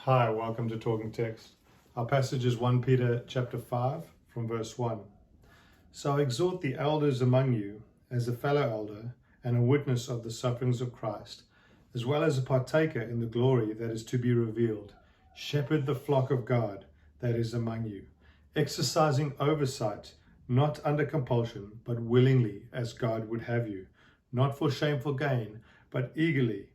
Hi, welcome to Talking Text. Our passage is 1 Peter chapter 5 from verse 1. So I exhort the elders among you as a fellow elder and a witness of the sufferings of Christ, as well as a partaker in the glory that is to be revealed. Shepherd the flock of God that is among you, exercising oversight, not under compulsion, but willingly, as God would have you, not for shameful gain, but eagerly,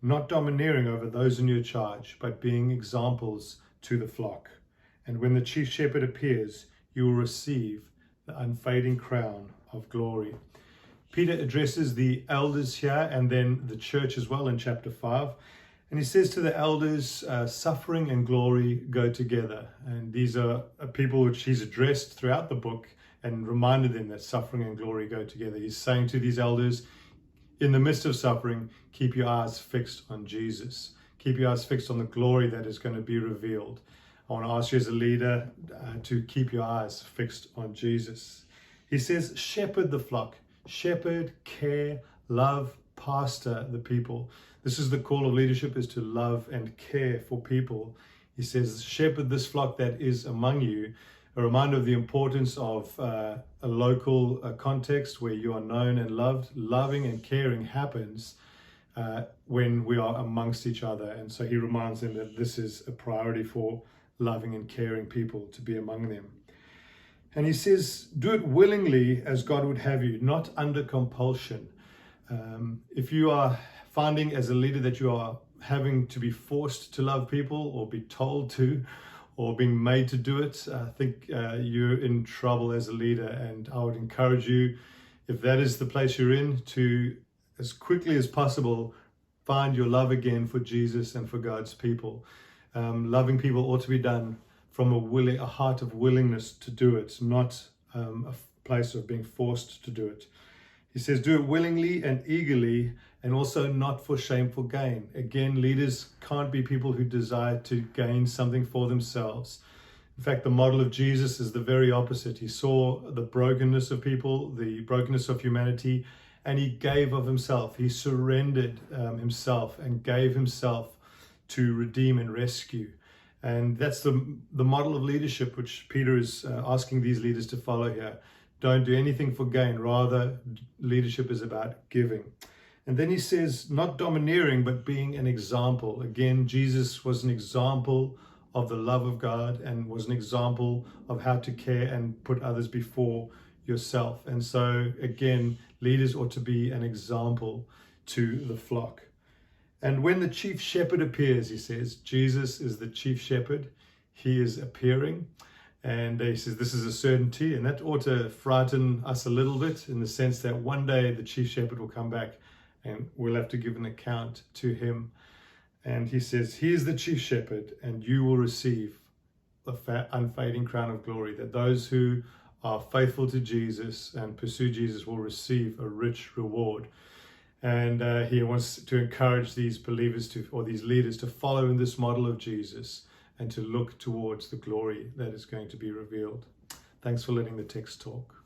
not domineering over those in your charge, but being examples to the flock. And when the chief shepherd appears, you will receive the unfading crown of glory. Peter addresses the elders here and then the church as well in chapter 5. And he says to the elders, suffering and glory go together. And these are people which he's addressed throughout the book and reminded them that suffering and glory go together. He's saying to these elders, in the midst of suffering, keep your eyes fixed on Jesus. Keep your eyes fixed on the glory that is going to be revealed. I want to ask you as a leader to keep your eyes fixed on Jesus. He says, shepherd the flock. Shepherd, care, love, pastor the people. This is the call of leadership, is to love and care for people. He says, shepherd this flock that is among you. A reminder of the importance of a local context where you are known and loved. Loving and caring happens when we are amongst each other. And so he reminds them that this is a priority for loving and caring people to be among them. And he says, do it willingly as God would have you, not under compulsion. If you are finding as a leader that you are having to be forced to love people or be told to, or being made to do it, I think you're in trouble as a leader. And I would encourage you, if that is the place you're in, to, as quickly as possible, find your love again for Jesus and for God's people. Loving people ought to be done from a heart of willingness to do it, not a place of being forced to do it. He says, do it willingly and eagerly, and also not for shameful gain. Again, leaders can't be people who desire to gain something for themselves. In fact, the model of Jesus is the very opposite. He saw the brokenness of people, the brokenness of humanity, and he gave of himself. He surrendered himself and gave himself to redeem and rescue. And that's the model of leadership which Peter is asking these leaders to follow here. Don't do anything for gain. Rather, leadership is about giving. And then he says, not domineering, but being an example. Again, Jesus was an example of the love of God and was an example of how to care and put others before yourself. And so, again, leaders ought to be an example to the flock. And when the chief shepherd appears, he says, Jesus is the chief shepherd. He is appearing. And he says this is a certainty, and that ought to frighten us a little bit in the sense that one day the chief shepherd will come back and we'll have to give an account to him. And he says, he is the chief shepherd, and you will receive the unfading crown of glory, that those who are faithful to Jesus and pursue Jesus will receive a rich reward. And he wants to encourage these believers or these leaders to follow in this model of Jesus and to look towards the glory that is going to be revealed. Thanks for letting the text talk.